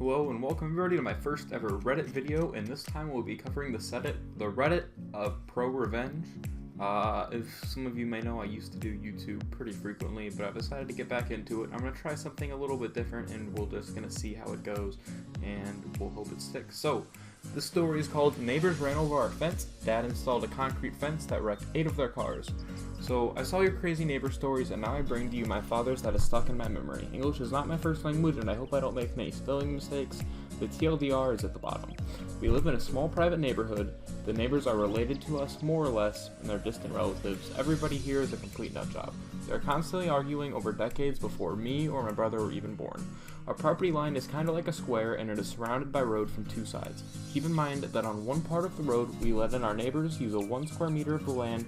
Hello and welcome everybody to my first ever Reddit video, and this time we'll be covering the Reddit of Prorevenge. If some of you may know, I used to do YouTube pretty frequently, but I've decided to get back into it. I'm going to try something a little bit different, and we're just going to see how it goes, and we'll hope it sticks. So, this story is called Neighbors Ran Over Our Fence, Dad Installed a Concrete Fence That Wrecked 8 of Their Cars. So, I saw your crazy neighbor stories, and now I bring to you my father's that is stuck in my memory. English is not my first language, and I hope I don't make many spelling mistakes. The TLDR is at the bottom. We live in a small private neighborhood. The neighbors are related to us, more or less, and they're distant relatives. Everybody here is a complete nutjob. They're constantly arguing over decades before me or my brother were even born. Our property line is kind of like a square, and it is surrounded by road from two sides. Keep in mind that on one part of the road, we let in our neighbors use a 1 square meter of the land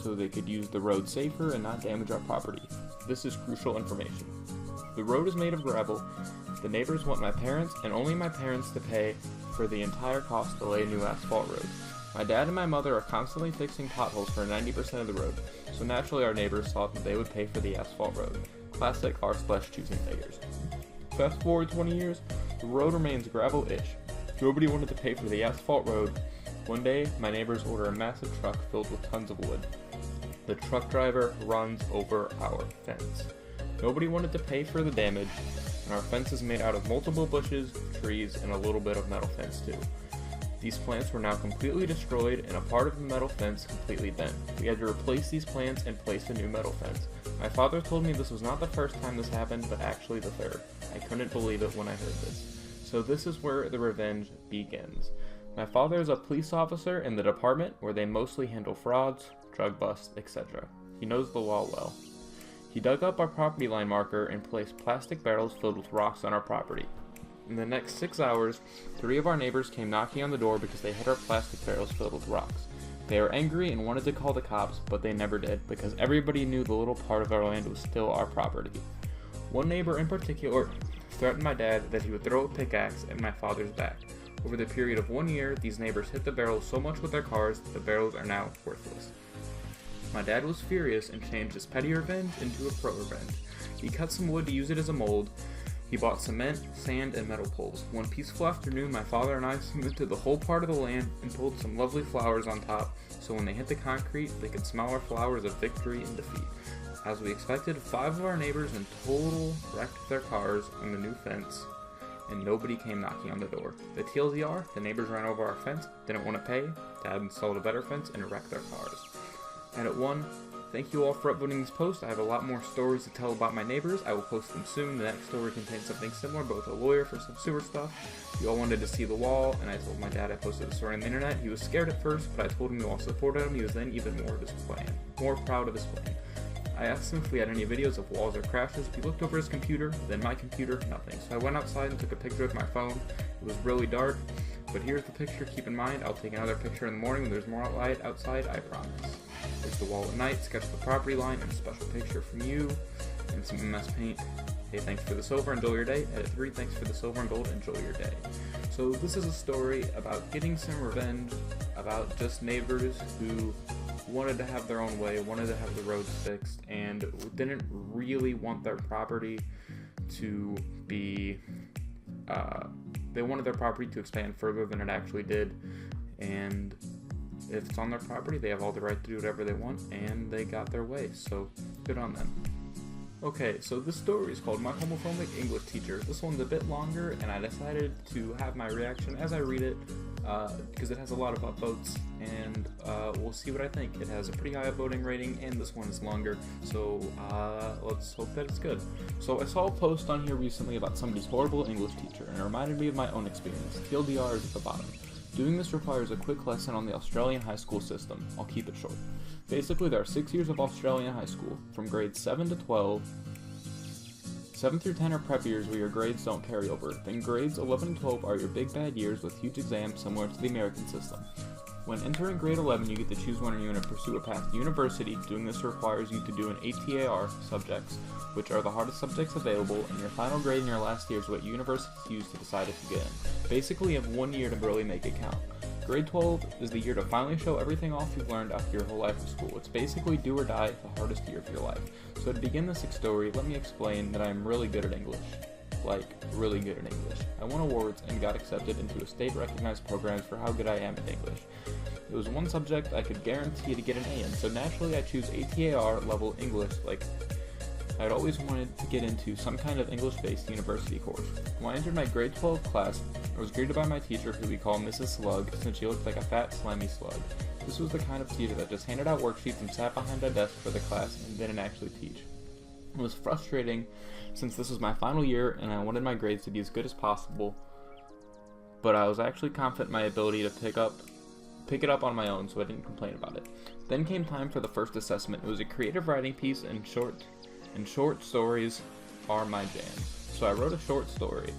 so they could use the road safer and not damage our property. This is crucial information. The road is made of gravel. The neighbors want my parents and only my parents to pay for the entire cost to lay a new asphalt road. My dad and my mother are constantly fixing potholes for 90% of the road, so naturally our neighbors thought that they would pay for the asphalt road. Classic r/choosing beggars. Fast forward 20 years, the road remains gravel-ish. Nobody wanted to pay for the asphalt road. One day, my neighbors order a massive truck filled with tons of wood. The truck driver runs over our fence. Nobody wanted to pay for the damage, and our fence is made out of multiple bushes, trees, and a little bit of metal fence too. These plants were now completely destroyed and a part of the metal fence completely bent. We had to replace these plants and place a new metal fence. My father told me this was not the first time this happened, but actually the third. I couldn't believe it when I heard this. So this is where the revenge begins. My father is a police officer in the department where they mostly handle frauds, drug busts, etc. He knows the law well. He dug up our property line marker and placed plastic barrels filled with rocks on our property. In the next 6 hours, 3 of our neighbors came knocking on the door because they had our plastic barrels filled with rocks. They were angry and wanted to call the cops, but they never did because everybody knew the little part of our land was still our property. One neighbor in particular threatened my dad that he would throw a pickaxe at my father's back. Over the period of 1 year, these neighbors hit the barrels so much with their cars that the barrels are now worthless. My dad was furious and changed his petty revenge into a pro-revenge. He cut some wood to use it as a mold. He bought cement, sand, and metal poles. One peaceful afternoon, my father and I cemented the whole part of the land and pulled some lovely flowers on top, so when they hit the concrete, they could smell our flowers of victory and defeat. As we expected, 5 of our neighbors in total wrecked their cars on the new fence, and nobody came knocking on the door. The TLDR, the neighbors ran over our fence, didn't want to pay, Dad installed a better fence, and wrecked their cars. And at 1, thank you all for upvoting this post. I have a lot more stories to tell about my neighbors. I will post them soon. The next story contains something similar, but with a lawyer for some sewer stuff. You all wanted to see the wall, and I told my dad I posted the story on the internet. He was scared at first, but I told him you all supported him. He was then even more proud of his plan. I asked him if we had any videos of walls or crashes. He looked over his computer, then my computer, nothing. So I went outside and took a picture with my phone. It was really dark, but here's the picture. Keep in mind, I'll take another picture in the morning when there's more light outside, I promise. There's the wall at night, sketch the property line, and a special picture from you, and some MS Paint. Hey, thanks for the silver, enjoy your day. Edit 3, thanks for the silver and gold, enjoy your day. So this is a story about getting some revenge, about just neighbors who wanted to have their own way, wanted to have the roads fixed, and didn't really want their property to be, they wanted their property to expand further than it actually did, and if it's on their property, they have all the right to do whatever they want, and they got their way, so good on them. Okay, so this story is called My Homophobic English Teacher. This one's a bit longer, and I decided to have my reaction as I read it, because it has a lot of upvotes, and we'll see what I think. It has a pretty high upvoting rating, and this one is longer, so let's hope that it's good. So I saw a post on here recently about somebody's horrible English teacher, and it reminded me of my own experience. TLDR is at the bottom. Doing this requires a quick lesson on the Australian high school system. I'll keep it short. Basically, there are 6 years of Australian high school, from grades 7 to 12. 7 through 10 are prep years where your grades don't carry over. Then grades 11 and 12 are your big bad years with huge exams similar to the American system. When entering grade 11, you get to choose whether you're going to pursue a path to university. Doing this requires you to do an ATAR subjects, which are the hardest subjects available, and your final grade in your last year is what universities use to decide if you get in. Basically, you have 1 year to really make it count. Grade 12 is the year to finally show everything off you've learned after your whole life of school. It's basically do or die, the hardest year of your life. So to begin this story, let me explain that I am really good at English. really good in English. I won awards and got accepted into a state-recognized programs for how good I am in English. It was one subject I could guarantee to get an A in, so naturally I choose ATAR level English. I'd always wanted to get into some kind of English-based university course. When I entered my grade 12 class, I was greeted by my teacher, who we call Mrs. Slug, since she looked like a fat, slimy slug. This was the kind of teacher that just handed out worksheets and sat behind a desk for the class and didn't actually teach. It was frustrating since this was my final year and I wanted my grades to be as good as possible, but I was actually confident in my ability to pick it up on my own, so I didn't complain about it. Then came time for the first assessment. It was a creative writing piece, and short stories are my jam. So I wrote a short story.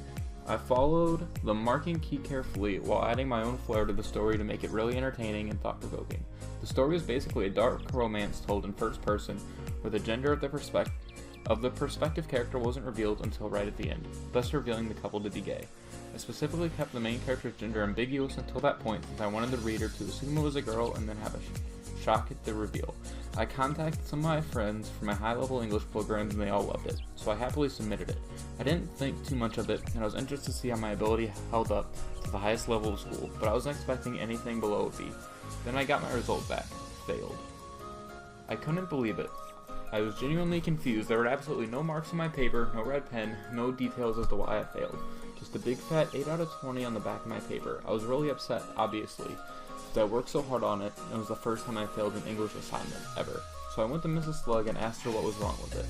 I followed the marking key carefully while adding my own flair to the story to make it really entertaining and thought-provoking. The story is basically a dark romance told in first person, where the gender of the prospective character wasn't revealed until right at the end, thus revealing the couple to be gay. I specifically kept the main character's gender ambiguous until that point, since I wanted the reader to assume it was a girl and then have a shock at the reveal. I contacted some of my friends for my high-level English programs and they all loved it, so I happily submitted it. I didn't think too much of it, and I was interested to see how my ability held up to the highest level of school, but I wasn't expecting anything below a B. Then I got my result back. Failed. I couldn't believe it. I was genuinely confused. There were absolutely no marks on my paper, no red pen, no details as to why I failed. Just a big fat 8 out of 20 on the back of my paper. I was really upset, obviously, because I worked so hard on it, and it was the first time I failed an English assignment, ever. So I went to Mrs. Slug and asked her what was wrong with it.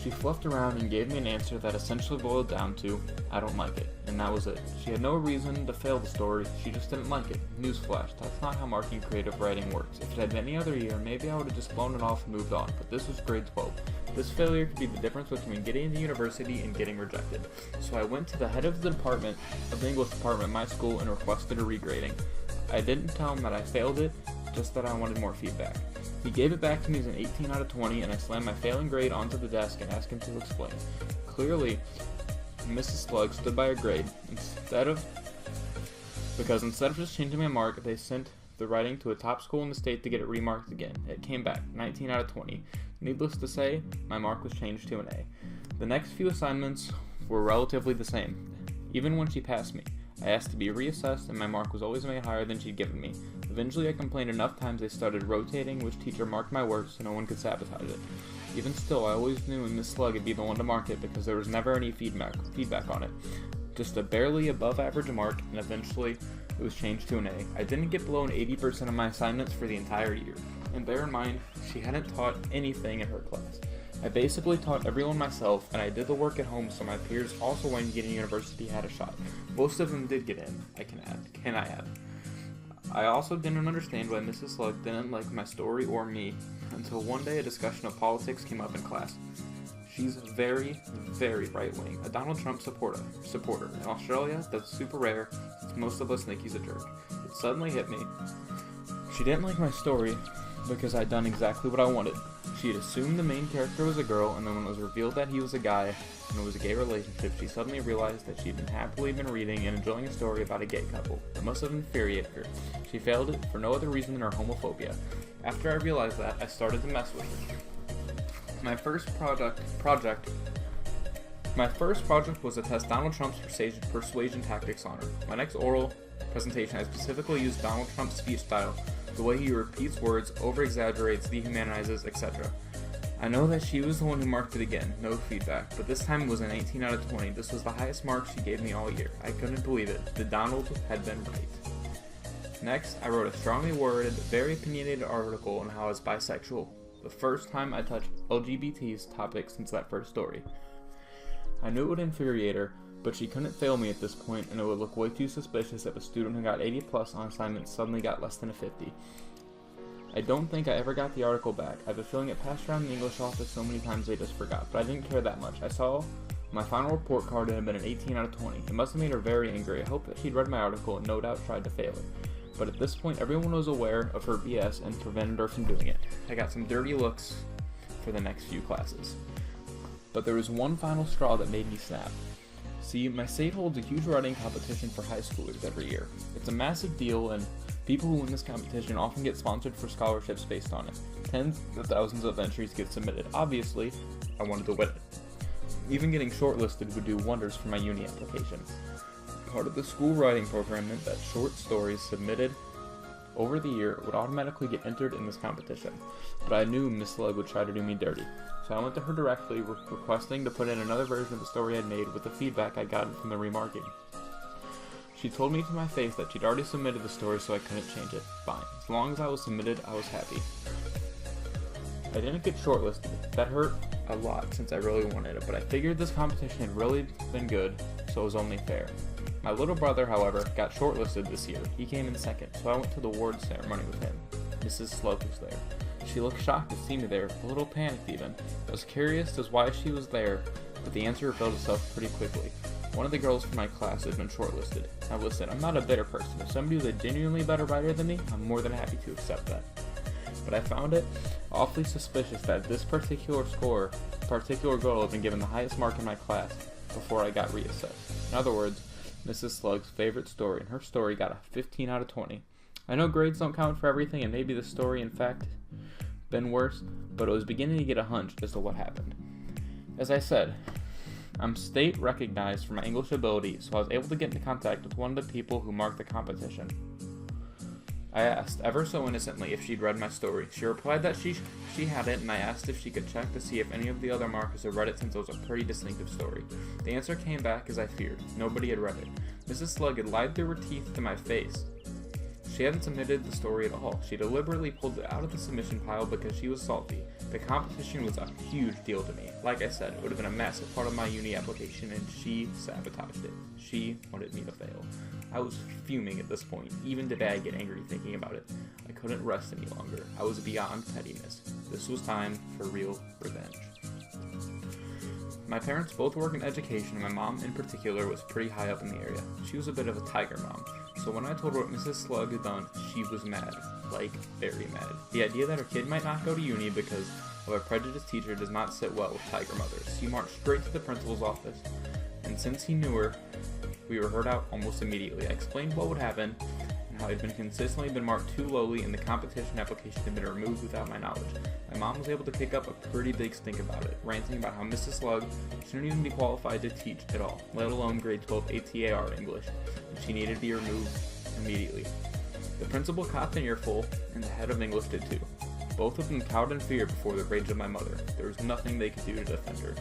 She fluffed around and gave me an answer that essentially boiled down to, I don't like it, and that was it. She had no reason to fail the story, she just didn't like it. Newsflash, that's not how marking creative writing works. If it had been any other year, maybe I would have just blown it off and moved on, but this was grade 12. This failure could be the difference between getting into university and getting rejected. So I went to the head of the English department at my school and requested a regrading. I didn't tell him that I failed it, just that I wanted more feedback. He gave it back to me as an 18 out of 20, and I slammed my failing grade onto the desk and asked him to explain. Clearly, Mrs. Slug stood by her grade. Instead of just changing my mark, they sent the writing to a top school in the state to get it remarked again. It came back, 19 out of 20. Needless to say, my mark was changed to an A. The next few assignments were relatively the same, even when she passed me. I asked to be reassessed, and my mark was always made higher than she'd given me. Eventually, I complained enough times they started rotating which teacher marked my work so no one could sabotage it. Even still, I always knew Miss Slug would be the one to mark it because there was never any feedback on it. Just a barely above average mark, and eventually it was changed to an A. I didn't get below an 80% of my assignments for the entire year. And bear in mind, she hadn't taught anything in her class. I basically taught everyone myself, and I did the work at home so my peers also wanting to get in university had a shot. Most of them did get in, can I add. I also didn't understand why Mrs. Slug didn't like my story or me, until one day a discussion of politics came up in class. She's very, very right-wing, a Donald Trump supporter. In Australia, that's super rare, since most of us think he's a jerk. It suddenly hit me. She didn't like my story because I'd done exactly what I wanted. She had assumed the main character was a girl, and then when it was revealed that he was a guy, and it was a gay relationship, she suddenly realized that she'd happily been reading and enjoying a story about a gay couple. It must have infuriated her. She failed it for no other reason than her homophobia. After I realized that, I started to mess with her. My first project was to test Donald Trump's persuasion tactics on her. My next oral presentation, I specifically used Donald Trump's speech style, the way he repeats words, over-exaggerates, dehumanizes, etc. I know that she was the one who marked it again, no feedback, but this time it was an 18 out of 20. This was the highest mark she gave me all year. I couldn't believe it. The Donald had been right. Next, I wrote a strongly worded, very opinionated article on how I was bisexual. The first time I touched LGBT's topic since that first story. I knew it would infuriate her, but she couldn't fail me at this point, and it would look way too suspicious if a student who got 80 plus on assignments suddenly got less than a 50. I don't think I ever got the article back. I have a feeling it passed around the English office so many times they just forgot, but I didn't care that much. I saw my final report card and it had been an 18 out of 20. It must have made her very angry. I hope that she'd read my article and no doubt tried to fail it. But at this point, everyone was aware of her BS and prevented her from doing it. I got some dirty looks for the next few classes. But there was one final straw that made me snap. See, my state holds a huge writing competition for high schoolers every year. It's a massive deal, and people who win this competition often get sponsored for scholarships based on it. Tens of thousands of entries get submitted. Obviously, I wanted to win it. Even getting shortlisted would do wonders for my uni application. Part of the school writing program meant that short stories submitted over the year would automatically get entered in this competition, but I knew Miss Slug would try to do me dirty, so I went to her directly requesting to put in another version of the story I'd made with the feedback I'd gotten from the remarking. She told me to my face that she'd already submitted the story, so I couldn't change it. Fine. As long as I was submitted, I was happy. I didn't get shortlisted. That hurt a lot since I really wanted it, but I figured this competition had really been good, so it was only fair. My little brother, however, got shortlisted this year. He came in second, so I went to the awards ceremony with him. Mrs. Slug was there. She looked shocked to see me there, a little panicked even. I was curious as why she was there, but the answer revealed itself pretty quickly. One of the girls from my class had been shortlisted. Now listen, I'm not a bitter person. If somebody was a genuinely better writer than me, I'm more than happy to accept that. But I found it awfully suspicious that this particular girl had been given the highest mark in my class before I got reassessed. In other words, Mrs. Slug's favorite story, and her story got a 15 out of 20. I know grades don't count for everything, and maybe the story, in fact, been worse, but it was beginning to get a hunch as to what happened. As I said, I'm state recognized for my English ability, so I was able to get into contact with one of the people who marked the competition. I asked, ever so innocently, if she'd read my story. She replied that she had it, and I asked if she could check to see if any of the other markers had read it since it was a pretty distinctive story. The answer came back as I feared. Nobody had read it. Mrs. Slug had lied through her teeth to my face. She hadn't submitted the story at all. She deliberately pulled it out of the submission pile because she was salty. The competition was a huge deal to me. Like I said, it would have been a massive part of my uni application, and she sabotaged it. She wanted me to fail. I was fuming at this point. Even today I get angry thinking about it. I couldn't rest any longer. I was beyond pettiness. This was time for real revenge. My parents both work in education, and my mom in particular was pretty high up in the area. She was a bit of a tiger mom, so when I told her what Mrs. Slug had done, she was mad. Like, very mad. The idea that her kid might not go to uni because of a prejudiced teacher does not sit well with tiger mothers. He marched straight to the principal's office, and since he knew her, we were heard out almost immediately. I explained what would happen, and how I'd been consistently been marked too lowly, and the competition application had been removed without my knowledge. My mom was able to kick up a pretty big stink about it, ranting about how Mrs. Slug shouldn't even be qualified to teach at all, let alone grade 12 ATAR English, and she needed to be removed immediately. The principal caught an earful, and the head of English did too. Both of them cowed in fear before the rage of my mother. There was nothing they could do to defend her.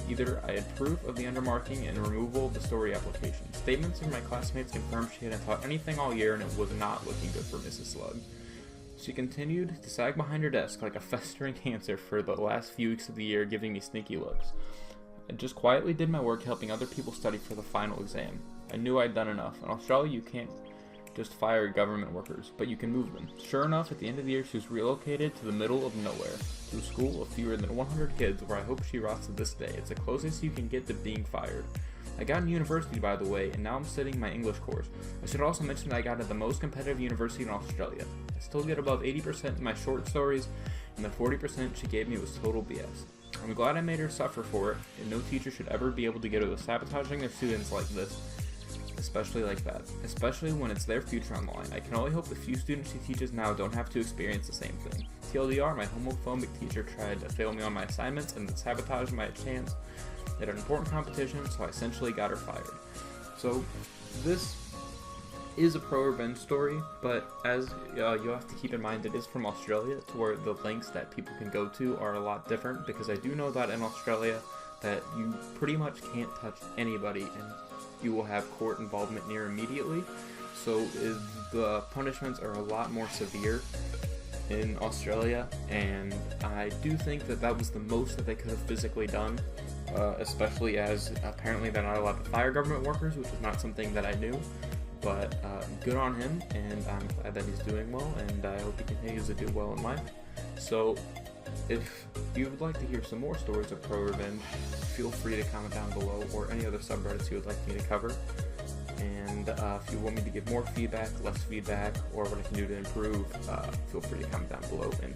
Either I had proof of the undermarking and removal of the story application. Statements from my classmates confirmed she hadn't taught anything all year, and it was not looking good for Mrs. Slug. She continued to sag behind her desk like a festering cancer for the last few weeks of the year, giving me sneaky looks. I just quietly did my work helping other people study for the final exam. I knew I'd done enough. In Australia, you can't just fire government workers, but you can move them. Sure enough, at the end of the year, she was relocated to the middle of nowhere, to a school of fewer than 100 kids, where I hope she rots to this day. It's the closest you can get to being fired. I got into university, by the way, and now I'm studying my English course. I should also mention that I got into the most competitive university in Australia. I still get above 80% in my short stories, and the 40% she gave me was total BS. I'm glad I made her suffer for it, and no teacher should ever be able to get away with sabotaging their students like this. Especially like that. Especially when it's their future on the line. I can only hope the few students she teaches now don't have to experience the same thing. TLDR, my homophobic teacher tried to fail me on my assignments and then sabotaged my chance at an important competition, so I essentially got her fired. So, this is a pro-revenge story, but as you'll have to keep in mind, it is from Australia, to where the links that people can go to are a lot different, because I do know that in Australia that you pretty much can't touch anybody, and you will have court involvement near immediately, so the punishments are a lot more severe in Australia, and I do think that that was the most that they could have physically done, especially as apparently they're not allowed to fire government workers, which is not something that I knew, but good on him, and I'm glad that he's doing well, and I hope he continues to do well in life. So if you would like to hear some more stories of pro-revenge, feel free to comment down below, or any other subreddits you would like me to cover. And if you want me to give more feedback, less feedback, or what I can do to improve, feel free to comment down below, and